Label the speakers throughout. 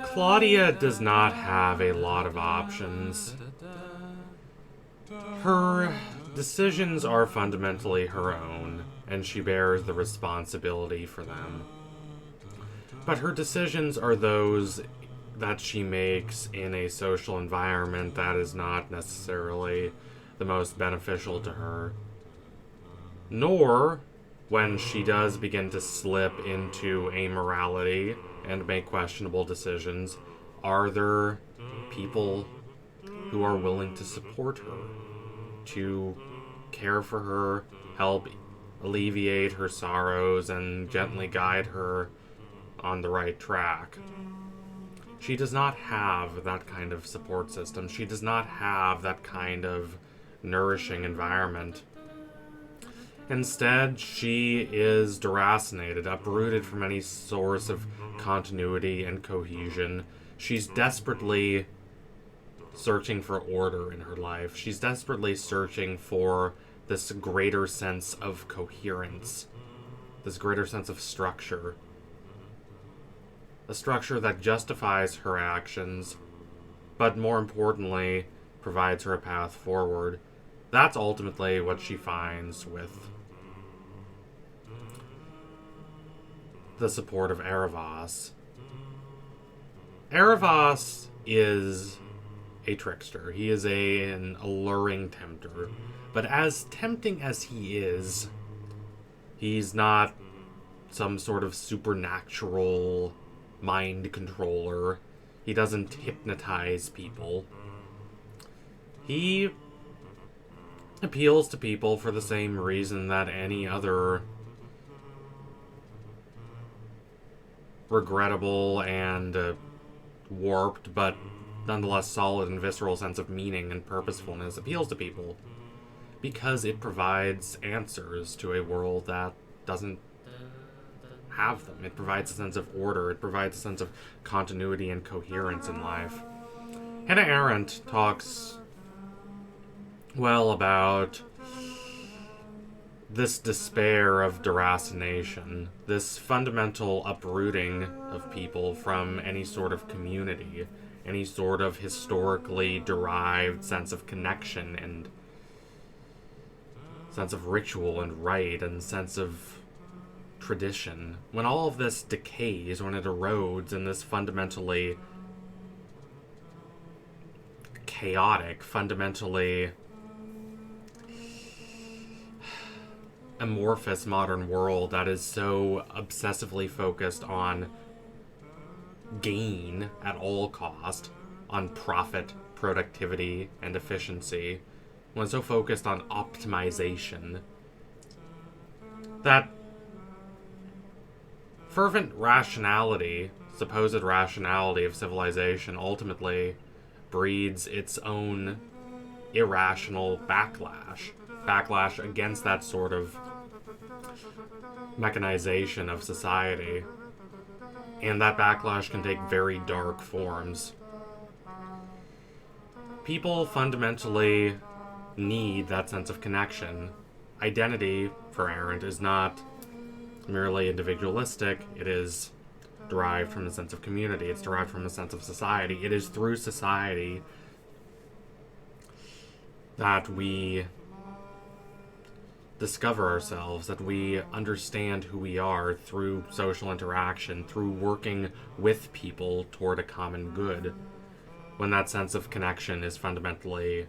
Speaker 1: Claudia does not have a lot of options. Her decisions are fundamentally her own, and she bears the responsibility for them. But her decisions are those that she makes in a social environment that is not necessarily the most beneficial to her. Nor, when she does begin to slip into amorality and make questionable decisions, are there people who are willing to support her, to care for her, help alleviate her sorrows, and gently guide her on the right track. She does not have that kind of support system. She does not have that kind of nourishing environment. Instead, she is deracinated, uprooted from any source of continuity and cohesion. She's desperately searching for order in her life. She's desperately searching for this greater sense of coherence, this greater sense of structure. A structure that justifies her actions, but more importantly, provides her a path forward. That's ultimately what she finds with the support of Aros. Aros is a trickster. He is an alluring tempter. But as tempting as he is, he's not some sort of supernatural mind controller. He doesn't hypnotize people. He appeals to people for the same reason that any other regrettable and warped but nonetheless solid and visceral sense of meaning and purposefulness appeals to people, because it provides answers to a world that doesn't have them. It provides a sense of order. It provides a sense of continuity and coherence in life. Hannah Arendt talks well about this despair of deracination, this fundamental uprooting of people from any sort of community, any sort of historically derived sense of connection and sense of ritual and rite and sense of tradition. When all of this decays, when it erodes in this fundamentally chaotic, fundamentally amorphous modern world that is so obsessively focused on gain at all cost, on profit, productivity, and efficiency, when so focused on optimization, that fervent rationality, supposed rationality of civilization, ultimately breeds its own irrational backlash against that sort of mechanization of society. And that backlash can take very dark forms. People fundamentally need that sense of connection. Identity, for Arendt, is not merely individualistic. It is derived from a sense of community. It's derived from a sense of society. It is through society that we discover ourselves, that we understand who we are through social interaction, through working with people toward a common good. When that sense of connection is fundamentally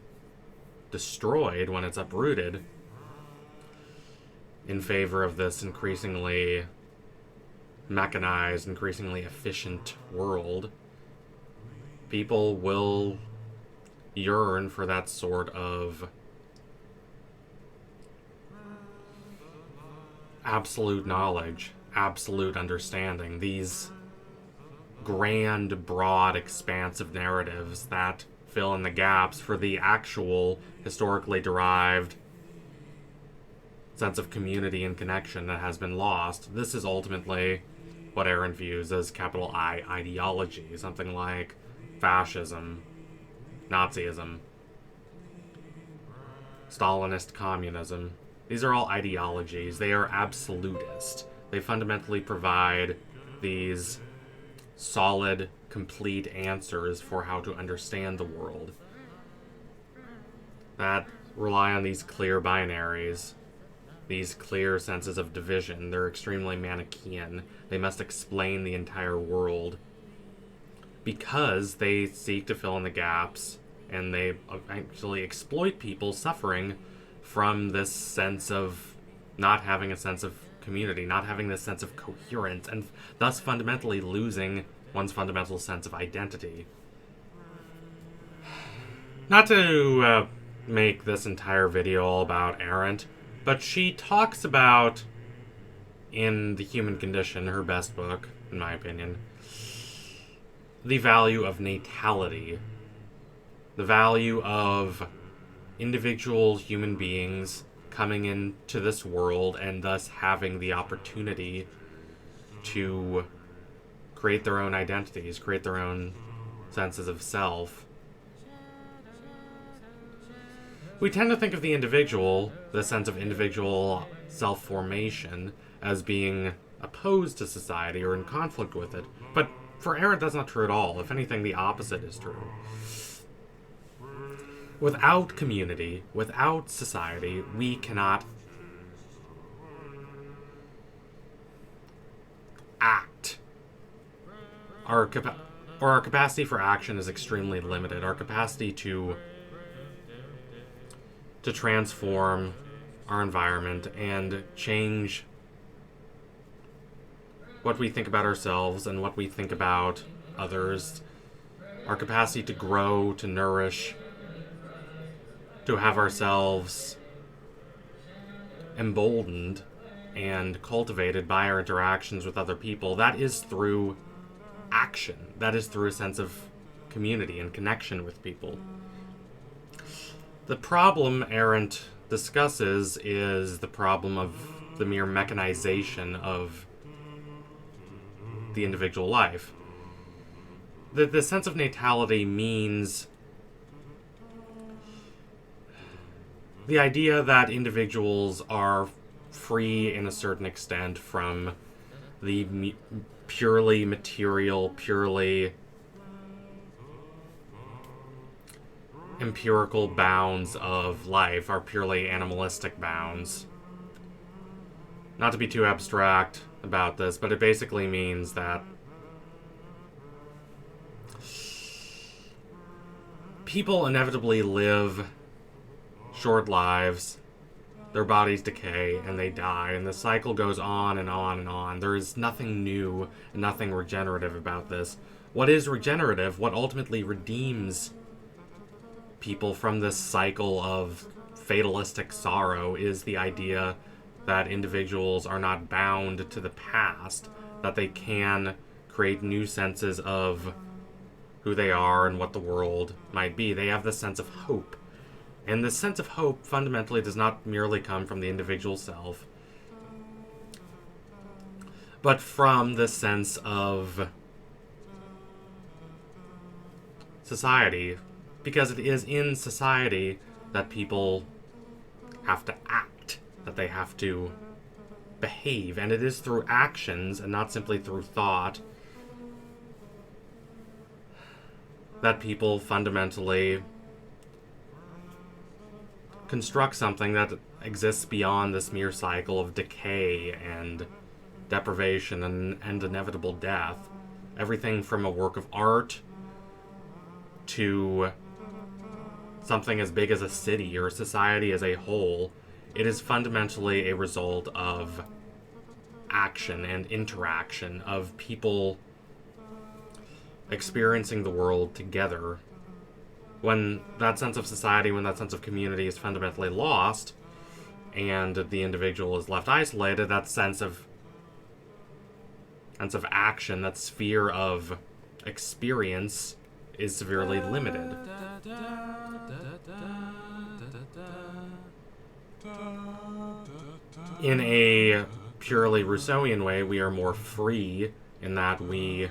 Speaker 1: destroyed, when it's uprooted, in favor of this increasingly mechanized, increasingly efficient world, people will yearn for that sort of absolute knowledge, absolute understanding, these grand, broad, expansive narratives that fill in the gaps for the actual historically derived sense of community and connection that has been lost. This is ultimately what Arendt views as capital I ideology, something like fascism, Nazism, Stalinist communism. These are all ideologies. They are absolutist. They fundamentally provide these solid, complete answers for how to understand the world, that rely on these clear binaries, these clear senses of division. They're extremely Manichaean. They must explain the entire world because they seek to fill in the gaps, and they actually exploit people suffering from this sense of not having a sense of community, not having this sense of coherence, and thus fundamentally losing one's fundamental sense of identity. Not to make this entire video all about Arendt, but she talks about, in The Human Condition, her best book, in my opinion, the value of natality, the value of individual human beings coming into this world and thus having the opportunity to create their own identities, create their own senses of self. We tend to think of the individual, the sense of individual self-formation, as being opposed to society or in conflict with it. But for Arendt, that's not true at all. If anything, the opposite is true. Without community, without society, we cannot act. Our capacity for action is extremely limited. Our capacity to transform our environment and change what we think about ourselves and what we think about others, our capacity to grow, to nourish, to have ourselves emboldened and cultivated by our interactions with other people, that is through action. That is through a sense of community and connection with people. The problem Arendt discusses is the problem of the mere mechanization of the individual life. The sense of natality means the idea that individuals are free in a certain extent from the purely material, purely empirical bounds of life, are purely animalistic bounds. Not to be too abstract about this, but it basically means that people inevitably live short lives, their bodies decay, and they die, and the cycle goes on and on and on. There is nothing new and nothing regenerative about this. What is regenerative, what ultimately redeems people from this cycle of fatalistic sorrow, is the idea that individuals are not bound to the past, that they can create new senses of who they are and what the world might be. They have this sense of hope. And this sense of hope fundamentally does not merely come from the individual self, but from the sense of society, because it is in society that people have to act, that they have to behave, and it is through actions and not simply through thought that people fundamentally construct something that exists beyond this mere cycle of decay and deprivation and inevitable death. Everything from a work of art to something as big as a city or society as a whole, it is fundamentally a result of action and interaction, of people experiencing the world together. When that sense of society, when that sense of community is fundamentally lost, and the individual is left isolated, that sense of action, that sphere of experience is severely limited. In a purely Rousseauian way, we are more free in that we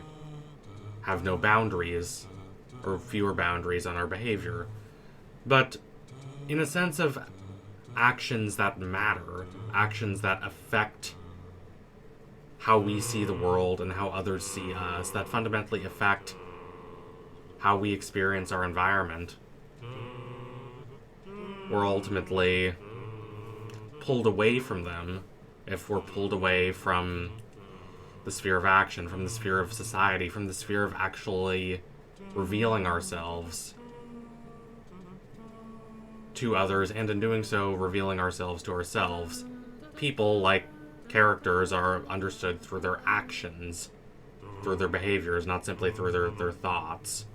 Speaker 1: have no boundaries, or fewer boundaries on our behavior. But in a sense of actions that matter, actions that affect how we see the world and how others see us, that fundamentally affect how we experience our environment. We're ultimately pulled away from them if we're pulled away from the sphere of action, from the sphere of society, from the sphere of actually revealing ourselves to others, and in doing so, revealing ourselves to ourselves. People, like characters, are understood through their actions, through their behaviors, not simply through their thoughts.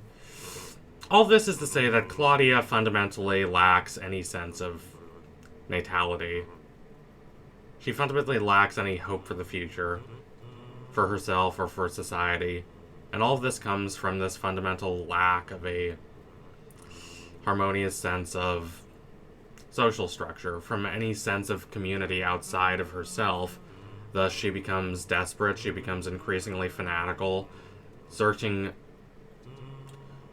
Speaker 1: All this is to say that Claudia fundamentally lacks any sense of natality. She fundamentally lacks any hope for the future, for herself or for society. And all of this comes from this fundamental lack of a harmonious sense of social structure, from any sense of community outside of herself. Thus, she becomes desperate, she becomes increasingly fanatical, searching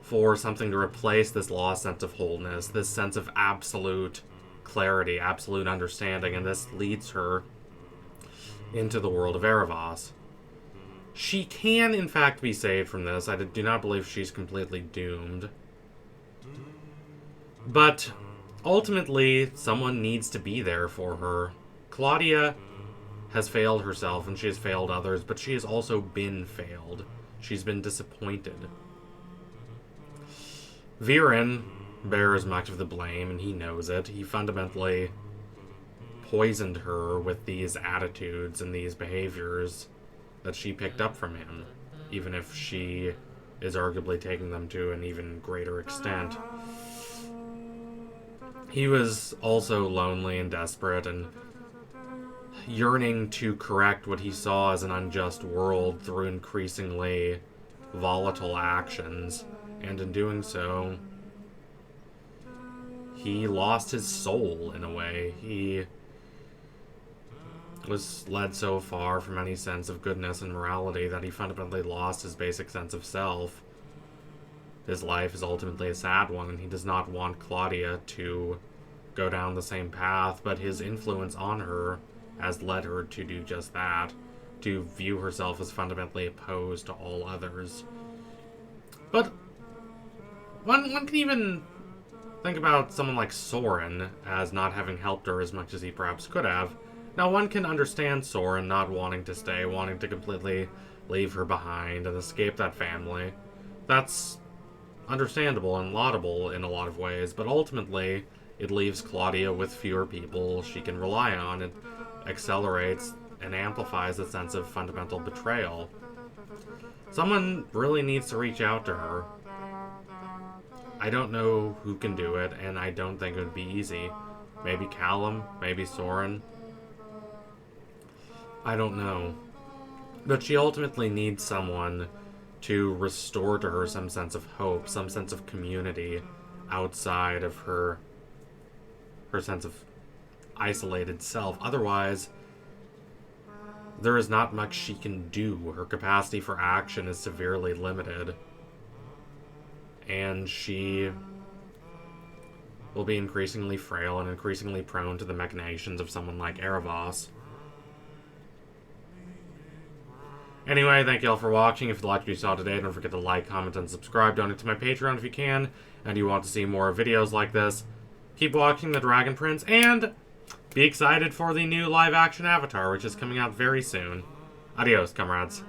Speaker 1: for something to replace this lost sense of wholeness, this sense of absolute clarity, absolute understanding, and this leads her into the world of Eros. She can, in fact, be saved from this. I do not believe she's completely doomed. But ultimately, someone needs to be there for her. Claudia has failed herself, and she has failed others, but she has also been failed. She's been disappointed. Viren bears much of the blame, and he knows it. He fundamentally poisoned her with these attitudes and these behaviors that she picked up from him, even if she is arguably taking them to an even greater extent. He was also lonely and desperate and yearning to correct what he saw as an unjust world through increasingly volatile actions, and in doing so, he lost his soul in a way. He was led so far from any sense of goodness and morality that he fundamentally lost his basic sense of self. His life is ultimately a sad one, and he does not want Claudia to go down the same path, but his influence on her has led her to do just that, to view herself as fundamentally opposed to all others. But one can even think about someone like Soren as not having helped her as much as he perhaps could have. Now, one can understand Soren not wanting to stay, wanting to completely leave her behind and escape that family. That's understandable and laudable in a lot of ways, but ultimately, it leaves Claudia with fewer people she can rely on. It accelerates and amplifies the sense of fundamental betrayal. Someone really needs to reach out to her. I don't know who can do it, and I don't think it would be easy. Maybe Callum, maybe Soren. I don't know. But she ultimately needs someone to restore to her some sense of hope, some sense of community outside of her sense of isolated self. Otherwise, there is not much she can do. Her capacity for action is severely limited. And she will be increasingly frail and increasingly prone to the machinations of someone like Eros. Anyway, thank you all for watching. If you liked what you saw today, don't forget to like, comment, and subscribe. Donate to my Patreon if you can, and you want to see more videos like this. Keep watching The Dragon Prince, and be excited for the new live-action Avatar, which is coming out very soon. Adios, comrades.